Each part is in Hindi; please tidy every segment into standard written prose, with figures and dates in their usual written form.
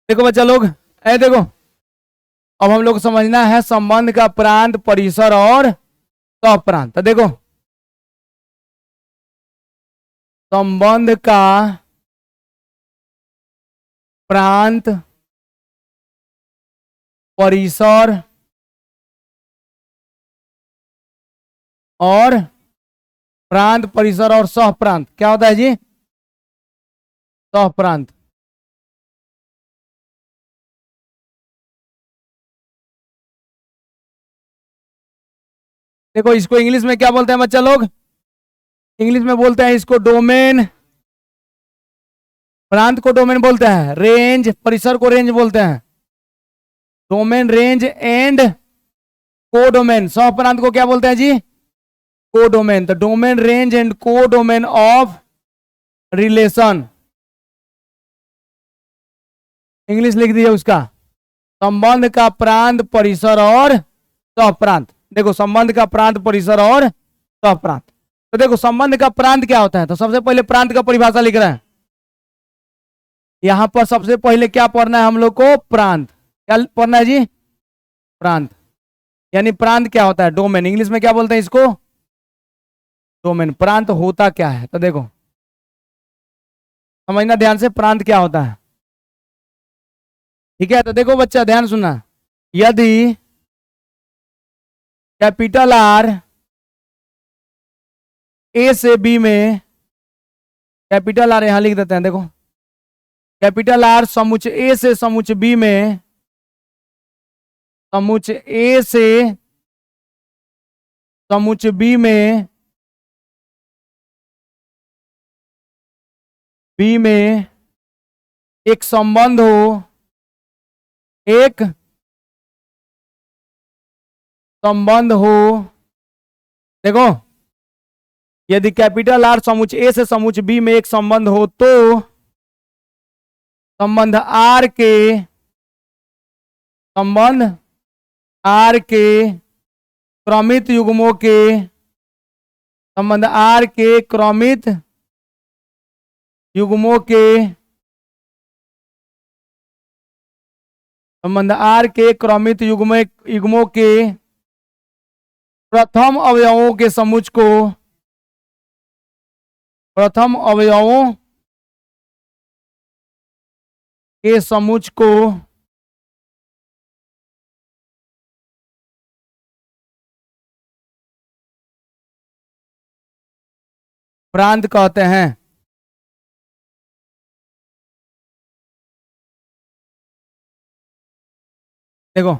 देखो बच्चा लोग, ऐ देखो, अब हम लोग को समझना है संबंध का प्रांत, परिसर और सहप्रांत। तो देखो, संबंध का प्रांत, परिसर और प्रांत, परिसर और सहप्रांत क्या होता है जी? सहप्रांत। देखो, इसको इंग्लिश में क्या बोलते हैं बच्चा लोग? इंग्लिश में बोलते हैं इसको डोमेन। प्रांत को डोमेन बोलते हैं, रेंज, परिसर को रेंज बोलते हैं। Domain, range and codomain. सहप्रांत को क्या बोलते हैं जी? कोडोमेन। तो domain, range and codomain of relation. English लिख दिया उसका, संबंध का प्रांत, परिसर और सहप्रांत। देखो, संबंध का प्रांत, परिसर और सहप्रांत। तो देखो, संबंध का प्रांत क्या होता है? तो सबसे पहले प्रांत का परिभाषा लिख रहे हैं। यहां पर सबसे पहले क्या पढ़ना है हम लोग को? प्रांत। क्या पढ़ना है जी? प्रांत। यानी प्रांत क्या होता है? डोमेन। इंग्लिश में क्या बोलते हैं इसको? डोमेन। प्रांत होता क्या है? तो देखो, समझना ध्यान से, प्रांत क्या होता है। ठीक है, तो देखो बच्चा, ध्यान सुनना। यदि कैपिटल आर ए से बी में, कैपिटल आर यहां लिख देते हैं, देखो, कैपिटल आर समुच्च ए से समुच्च बी में, समुच्च ए से समुच्च बी में, बी में एक संबंध हो, एक संबंध हो। देखो, यदि कैपिटल आर समुच्च ए से समुच्च बी में एक संबंध हो तो संबंध आर के, संबंध आर के क्रमित युग्मों के, संबंध आर के क्रमित युग्मों के, संबंध आर के क्रमित युग्मों के प्रथम अवयवों के समुच्च को, प्रथम अवयवों के समुच्च को प्रांत कहते हैं। देखो,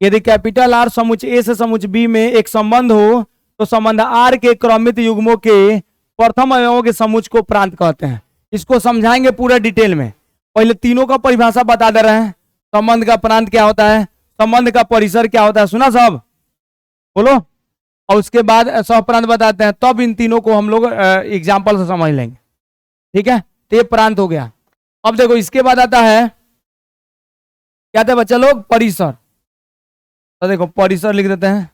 यदि कैपिटल आर समुच्च ए से समुच्च बी में एक संबंध हो तो संबंध आर के क्रमित युग्मों के प्रथम अवयवों के समुच्च को प्रांत कहते हैं। इसको समझाएंगे पूरा डिटेल में। पहले तीनों का परिभाषा बता दे रहे हैं। संबंध का प्रांत क्या होता है, संबंध का परिसर क्या होता है, सुना सब? बोलो। और उसके बाद सहप्रांत बताते हैं, तब इन तीनों को हम लोग एग्जाम्पल से समझ लेंगे। ठीक है, तो ये प्रांत हो गया। अब देखो, इसके बाद आता है, क्या था बच्चा लोग? परिसर। तो देखो, परिसर लिख देते हैं,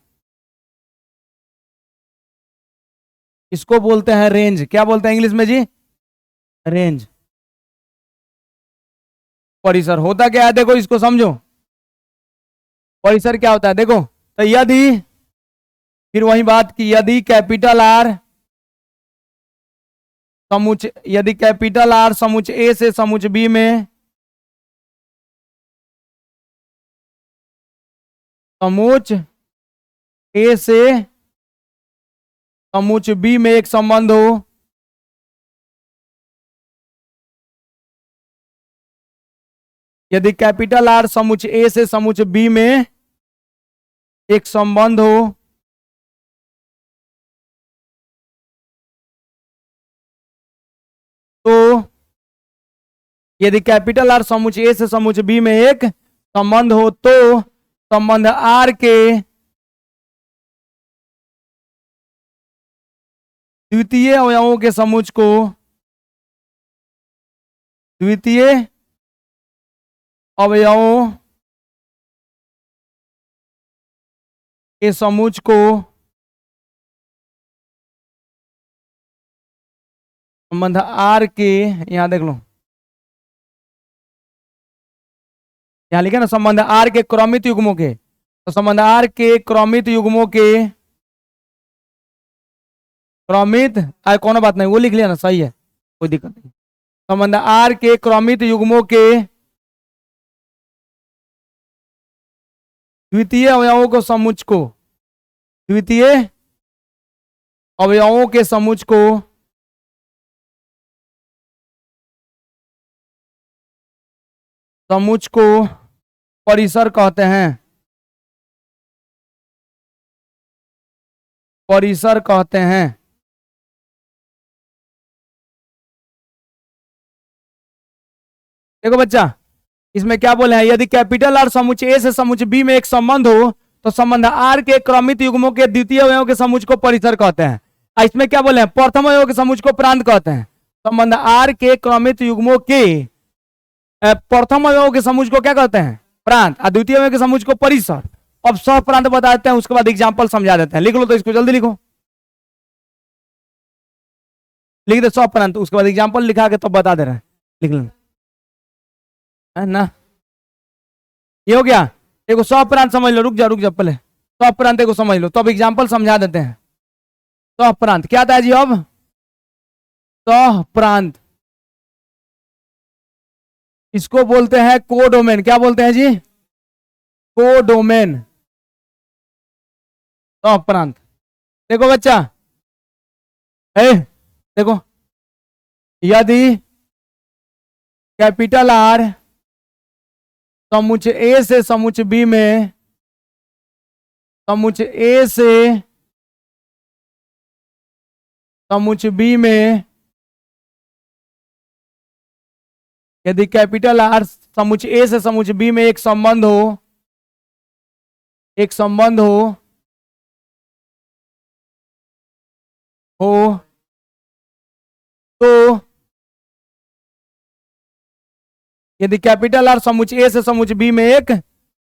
इसको बोलते हैं रेंज। क्या बोलते हैं इंग्लिश में जी? रेंज। परिसर होता क्या है? देखो, इसको समझो, परिसर क्या होता है। देखो, तो यदि, फिर वही बात की, यदि कैपिटल आर समुच्च, यदि कैपिटल आर समुच्च ए से समुच्च बी में, समुच्च ए से समुच्च बी में एक संबंध हो, यदि कैपिटल आर समुच्च ए से समुच्च बी में एक संबंध हो तो, यदि कैपिटल आर समुच्च ए से समुच्च बी में एक संबंध हो तो संबंध आर के द्वितीय अवयवों के समुच्च को, द्वितीय अवयवों के समुच्च को संबंध आर के, यहां देख लो, यहाँ लिखे ना संबंध आर के क्रमित युग्मों के, तो संबंध आर के क्रमित युग्मों के क्रमित, कोनो बात नहीं, वो लिख लिया ना, सही है, कोई दिक्कत नहीं। संबंध आर के क्रमित युग्मों के द्वितीय अवयवों को समुच्च को, द्वितीय अवयवों के समुच्च को परिसर कहते हैं, परिसर कहते हैं। देखो बच्चा, इसमें क्या बोले हैं, यदि कैपिटल आर समुच्चय ए से समुच्चय बी में एक संबंध हो तो संबंध आर के क्रमित युग्मों के द्वितीय अवयवों के समुच्चय को परिसर कहते हैं। इसमें क्या बोले हैं, प्रथम अवयव के समुच्चय को प्रांत कहते हैं। संबंध आर के क्रमित युग्मों के प्रथम अवयव के समुच्चय को क्या कहते हैं, प्रांत, और द्वितीय अवयव के समुच्चय को परिसर। अब सह प्रांत बता देते हैं, उसके बाद एग्जाम्पल समझा देते हैं। लिख लो, तो इसको जल्दी लिखो, लिख दे सह प्रांत, उसके बाद एग्जाम्पल लिखा के तो बता दे रहे हैं, लिख लो है ना। ये हो गया। देखो सौ प्रांत समझ लो, रुक जा पहले, सौ प्रांत को समझ लो, तो अब एग्जाम्पल समझा देते हैं। सौ प्रांत क्या था जी, अब सौ प्रांत इसको बोलते हैं कोडोमेन। क्या बोलते हैं जी, कोडोमेन, सौ प्रांत। देखो बच्चा, देखो, यदि कैपिटल आर समुच्चय ए से समुच्चय बी में, समुच्चय ए से समुच्चय बी में यदि कैपिटल आर समुच्चय ए से समुच्चय बी में एक संबंध हो, एक संबंध हो तो यदि कैपिटल आर समुच्चय ए से समुच्चय बी में एक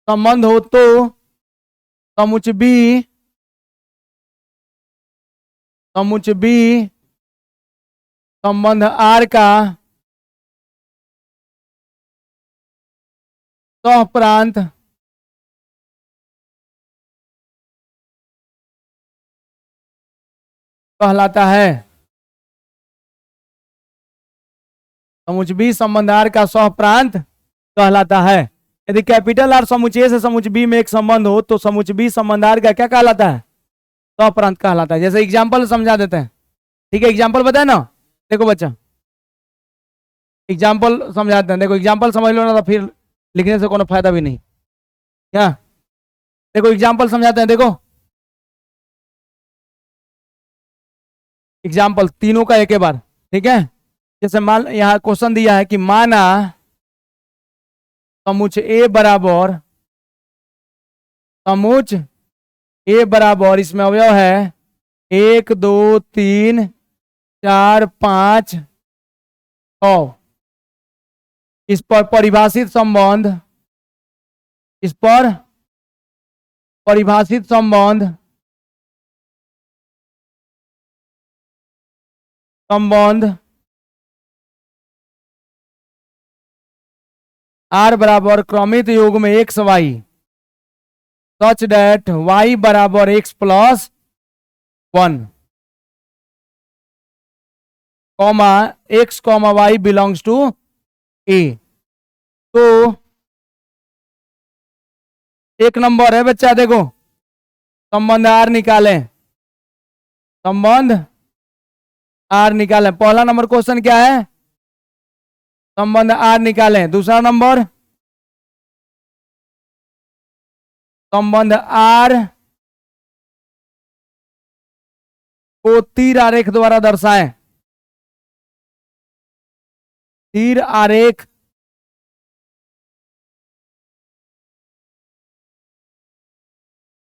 संबंध हो तो समुच्चय बी संबंध आर का सह प्रांत कहलाता है। समुच्चय बी संबंध आर का सह प्रांत कहलाता है। यदि कैपिटल आर समुच्चय ए से समुच्चय बी में एक संबंध हो तो समुच्चय बी संबंध आर का क्या कहलाता है, सह प्रांत कहलाता है। जैसे एग्जाम्पल समझा देते हैं, ठीक है, एग्जाम्पल बताए ना। देखो बच्चा, एग्जाम्पल समझाते हैं, देखो एग्जाम्पल समझ लो ना, तो फिर लिखने से कोनो फायदा भी नहीं। क्या, देखो एग्जाम्पल समझाते हैं, देखो एग्जाम्पल तीनों का एक बार, ठीक है। जैसे मान, यहाँ क्वेश्चन दिया है कि माना समुच्चय ए बराबर, समुच्चय ए बराबर, इसमें अवयव है 1 2 3 4 5 6। इस पर परिभाषित संबंध, इस पर परिभाषित संबंध आर बराबर क्रमित योग में x y, such that y बराबर x plus 1, comma x comma y belongs to A. तो एक नंबर है बच्चा, देखो संबंध आर निकालें, संबंध आर निकालें। पहला नंबर क्वेश्चन क्या है, संबंध आर निकालें। दूसरा नंबर, संबंध आर को तीर आरेख द्वारा दर्शाएं, तीर आरेख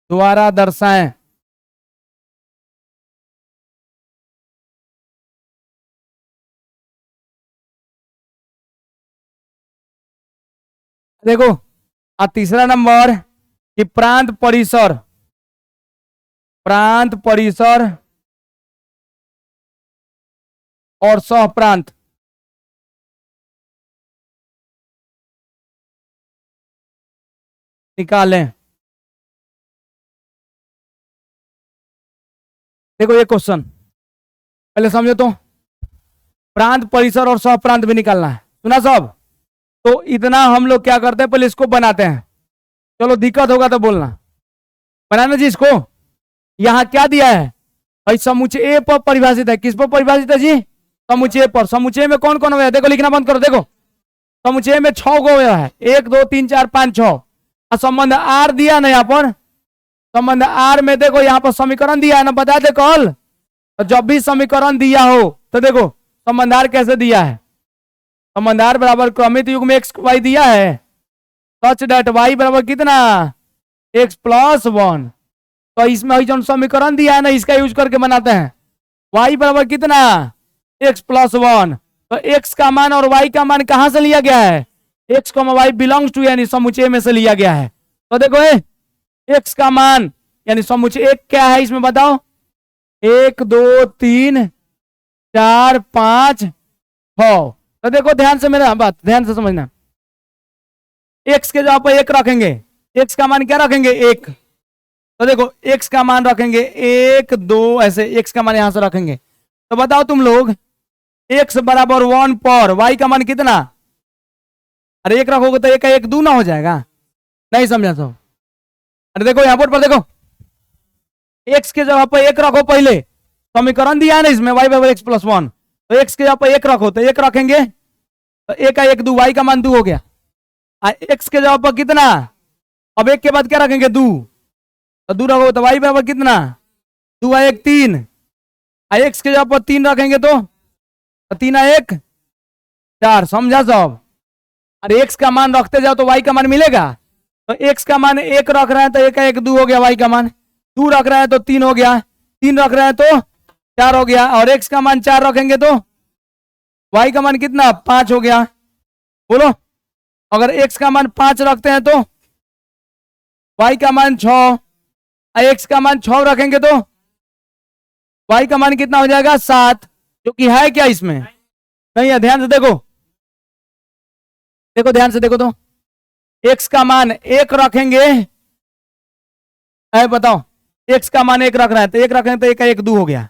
द्वारा दर्शाएं। देखो, और तीसरा नंबर कि प्रांत परिसर, प्रांत परिसर और सह प्रांत, निकालें। देखो ये क्वेश्चन पहले समझो तो, प्रांत, परिसर और सह प्रांत भी निकालना है, सुना सब? तो इतना हम लोग क्या करते हैं, पहले इसको बनाते हैं। चलो दिक्कत होगा तो बोलना, बनाना जी इसको। यहां क्या दिया है भाई, समुच्चय ए पर परिभाषित है। किस पर परिभाषित है जी? समुच्चय पर। समुच्चय में कौन कौन है? देखो लिखना बंद करो। देखो समुच्चय में 6 गो है, 1 2 3 4 5 6। और संबंध आर दिया ना यहाँ पर, संबंध आर में देखो यहाँ पर समीकरण दिया है ना, बता दे कल। तो जब भी समीकरण दिया हो तो देखो संबंध आर कैसे दिया है, संबंध आर बराबर क्रमित युग्म में एक्स वाई दिया है, सच डेट वाई बराबर कितना, एक्स प्लस 1। तो इसमें जो समीकरण दिया है ना, इसका यूज करके बनाते हैं। वाई बराबर कितना, एक्स प्लस 1। तो एक्स का मान और वाई का मान कहां से लिया गया है, एक्स को वाई बिलोंग्स टू यानी समुच्चय में से लिया गया है। तो देखो एक्स का मान यानी समुच्चय एक क्या है इसमें बताओ, 1 2 3 4 5 6। तो देखो ध्यान से मेरा बात ध्यान से समझना, एक्स के जगह पर 1 रखेंगे, एक्स का मान क्या रखेंगे 1। तो देखो एक्स का मान रखेंगे 1 2 ऐसे, एक्स का मान यहां से रखेंगे। तो बताओ तुम लोग एक्स बराबर 1 पर वाई का मान कितना, अरे 1 रखोगे तो 1 का 1 दूना हो जाएगा, नहीं समझा तो? अरे देखो यहाँ पर देखो, एक्स के जगह पर 1 रखो, पहले समीकरण दिया है ना इसमें वाई बराबर एक्स प्लस 1। तो एक्स के जगह पर 1 रखो, तो 1 रखेंगे तो 1 का 1 2, वाई का मान 2 हो गया। एक्स के जगह पर कितना, अब 1 के बाद क्या रखेंगे 2, तो 2 रखो तो वाई बराबर कितना, 2 1 3। एक्स के जगह पर 3 रखेंगे तो 3 1 4। समझा सब? अरे एक्स का मान रखते जाओ तो वाई का मान मिलेगा। तो एक्स का मान 1 रख रहे हैं तो 1 का 1 2 हो गया, वाई का मान 2 रख रहे हैं तो 3 हो गया, 3 रख रहे हैं तो 4 हो गया, और एक्स का मान 4 रखेंगे तो वाई का मान कितना 5 हो गया। बोलो अगर एक्स का मान 5 रखते हैं तो वाई का मान 6, एक्स का मान 6 रखेंगे तो वाई का मान कितना हो जाएगा 7, जो कि है क्या इसमें नहीं है। ध्यान से देखो, देखो ध्यान से देखो तो, एक्स का मान 1 रखेंगे, बताओ एक्स का मान 1 रख रहे हैं तो 1 रखेंगे तो 1 का 1 2 हो गया,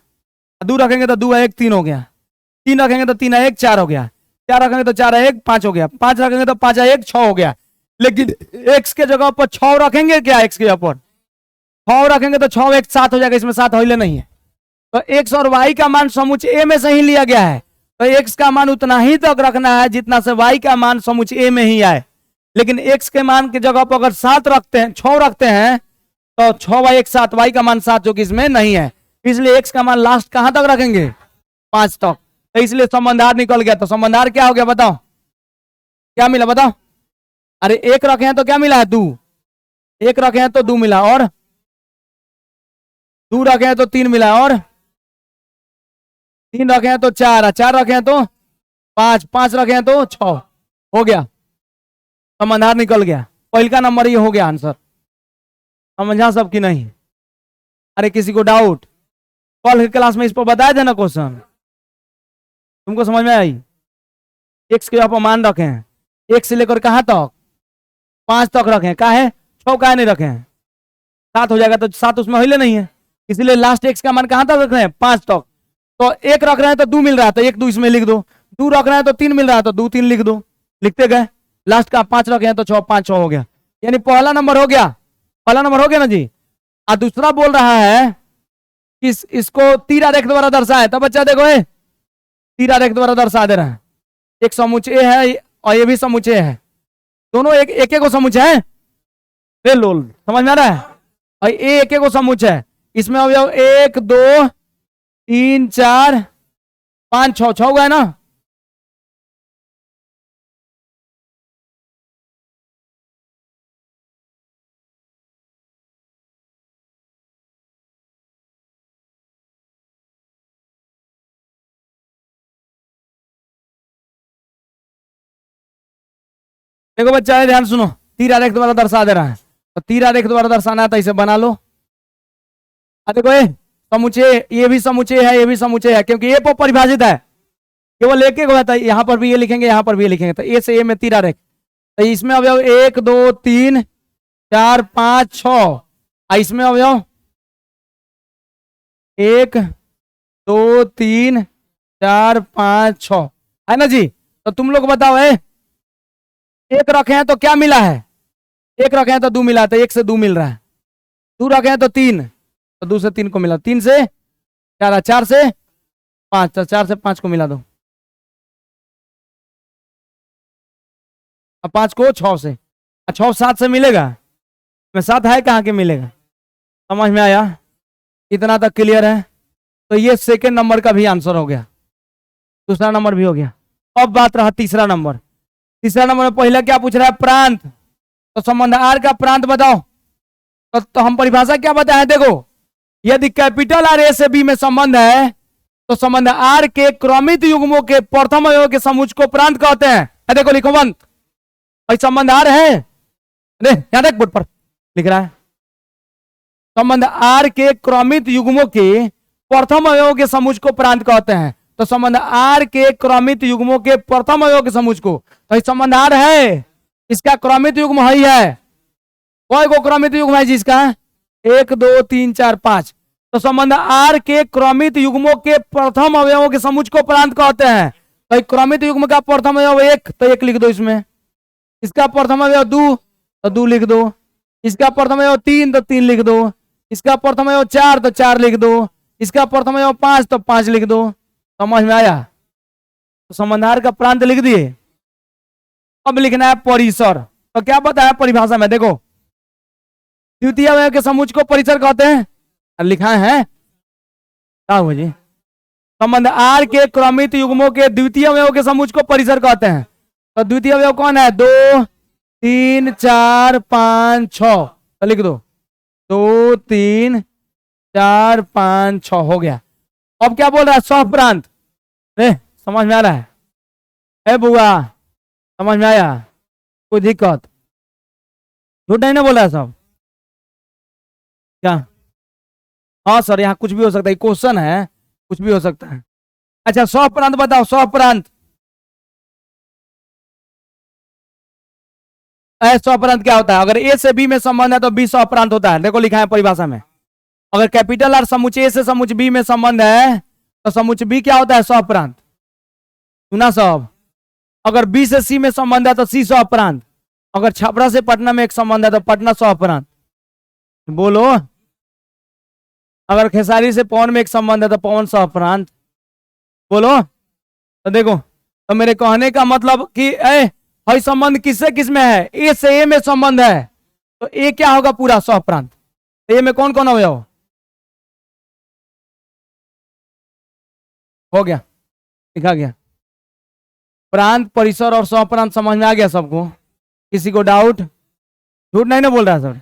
2 रखेंगे तो 2 1 3 हो गया, 3 रखेंगे तो 3 1 4 हो गया, 4 रखेंगे तो 4 1 5 हो गया, 5 रखेंगे तो 5 1 6 हो गया। लेकिन एक्स के जगह पर 6 रखेंगे क्या, एक्स के जगह पर 6 रखेंगे तो 6 1 7 हो जाएगा, इसमें 7 हिले नहीं है। तो एक्स और वाई का मान समुच्चय ए में से ही लिया गया है, तो एक्स का मान उतना ही तक रखना है जितना से वाई का मान समुच्चय ए में ही आए। लेकिन एक्स के मान की जगह पर अगर 7 रखते हैं, 6 रखते हैं तो 6 वाई 1 7, वाई का मान 7 जो कि इसमें नहीं है, इसलिए एक्स का मान लास्ट कहां तक रखेंगे 5 तक। तो इसलिए संबंधार निकल गया। तो संबंधार क्या हो गया बताओ, क्या मिला बताओ? अरे 1 रखे हैं तो क्या मिला है 2, 1 रखे हैं तो 2 मिला, और 2 रखे हैं तो 3 मिला, और 3 रखे हैं तो 4, 4 रखे हैं तो 5, 5 रखे हैं तो 6 हो गया। संबंधार निकल गया। पहले का नंबर ये हो गया आंसर। समझा सब कि नहीं? अरे किसी को डाउट? कल की क्लास में इस पर बताया था ना क्वेश्चन, तुमको समझ में आई? एक्स के यहाँ मान रखे हैं, 1 से लेकर कहां तक 5 तक रखे हैं, कहा है 6 कहा नहीं रखे हैं, 7 हो जाएगा तो 7 उसमें हिले नहीं है, इसलिए लास्ट एक्स का मान कहां तक रख रहे हैं 5 तक। तो 1 रख रहे हैं तो 2 मिल रहा है तो 1 2 इसमें लिख दो, 2 रख रहे हैं तो 3 मिल रहा है तो 2 3 लिख दो, लिखते गए। लास्ट का 5 रखे हैं तो 6 5 6 हो गया, यानी पहला नंबर हो गया, पहला नंबर हो गया ना जी। और दूसरा बोल रहा है कि इसको तीर आरेख द्वारा दर्शाए, तब बच्चा देखो तीर आरेख द्वारा दर्शा दे रहा है। एक समुच्चय है और ये भी समुच्चय है, दोनों एक एक को समुच्चय है, रे लोल समझ में आ रहा है? और ये एक को समुच्चय है, इसमें अब 1 2 3 4 5 6 6 हुआ है ना। देखो बच्चा ध्यान सुनो, तीर आरेख द्वारा दर्शा दे रहा है, तो तीर आरेख द्वारा दर्शाना है तो इसे बना लो। देखो समुच्चय, ये भी समुच्चय है, ये भी समुच्चय है, क्योंकि ये परिभाषित है, केवल एक हुआ था, यहाँ पर भी ये लिखेंगे, यहाँ पर भी ये लिखेंगे, तो ए से ए में तीर आरेख। तो इसमें अब 1 2 3 4 5 6। इसमें अवयव 1 2 3 4 5 6 है ना जी। तो तुम लोग बताओ, एक रखे हैं तो क्या मिला है? एक रखे हैं तो 2 मिला, तो 1 से 2 मिल रहा है। 2 रखे हैं तो 3, तो 2 से 3 को मिला, 3 से 4, 4 से 5, तो 4 से 5 को मिला दो, अब 5 को 6 से, 6 7 से मिलेगा, में 7 है कहाँ के मिलेगा? समझ में आया? इतना तक क्लियर है? तो ये सेकेंड नंबर का भी आंसर हो गया, दूसरा नंबर भी हो गया। अब बात रहा तीसरा नंबर। तीसरा नंबर में पहला क्या पूछ रहा है? प्रांत। तो संबंध आर का प्रांत बताओ। तो हम परिभाषा क्या बताए? देखो, यदि कैपिटल आर ए से बी में संबंध है तो संबंध आर के क्रमित युग्मों के प्रथम अवयव के समुच्चय को प्रांत कहते हैं। देखो लिखो बंद, भाई संबंध आर है, यहां देख बोर्ड पर लिख रहा है, संबंध आर के क्रमित युग्मों के प्रथम अवयव के समुच्चय को प्रांत कहते हैं। तो संबंध आर के क्रमित युग्मों के प्रथम अवयव के समुच्चय को, तो संबंध आर है, इसका क्रमित युग्म ही है। कोई को क्रमित युग्म है जिसका 1 2 3 4 5। तो संबंध आर के क्रमित युग्मों के प्रथम अवयवों के समुच्चय को प्रांत कहते हैं। तो क्रमित युग्म का प्रथम अवयव 1, तो 1 लिख दो इसमें। इसका प्रथम अवयव 2, तो 2 लिख दो। इसका प्रथम अवयव 3, तो 3 लिख दो। इसका प्रथम अवयव 4, तो 4 लिख दो। इसका प्रथम अवयव 5, तो 5 लिख दो। समझ में आया? तो संबंध आर का प्रांत लिख दिए। अब लिखना है परिसर। तो क्या बताया परिभाषा में? देखो, द्वितीय अवयव के समुच्चय को परिसर कहते हैं, लिखा है क्या हुआ जी? संबंध आर के क्रमित युग्मों के द्वितीय अवयव के समुच्चय को परिसर कहते हैं। तो द्वितीय अवयव कौन है? 2 3 4 5 6, तो लिख दो 2 3 4 5 6 हो गया। अब क्या बोल रहा है? सहप्रांत। समझ में आ रहा है बुआ? समझ में आया? कोई दिक्कत? झूठ नहीं ना बोल रहा है सब? क्या? हाँ सर, यहाँ कुछ भी हो सकता है, क्वेश्चन है, कुछ भी हो सकता है। अच्छा, सहप्रांत बताओ। सहप्रांत, सहप्रांत क्या होता है? अगर ए से बी में संबंध है तो बी सहप्रांत होता है। देखो लिखा है परिभाषा में, अगर कैपिटल आर समुच्चय ए से समुच्चय बी में संबंध है तो समुच्चय बी क्या होता है? सहप्रांत। सुना सब? अगर बी से सी में संबंध है तो सी सहप्रांत। अगर छपरा से पटना में एक संबंध है तो पटना सहप्रांत। बोलो। अगर खेसारी से पवन में एक संबंध है तो पवन सहप्रांत। बोलो। तो देखो, तो मेरे कहने का मतलब कि भाई संबंध किससे किस में है? ए से ए में संबंध है तो ए क्या होगा? पूरा सहप्रांत। ए में कौन कौन अवयव? हो गया, लिखा गया। प्रांत, परिसर और सहप्रांत समझ में आ गया सबको? किसी को डाउट? झूठ नहीं ना बोल रहा सर?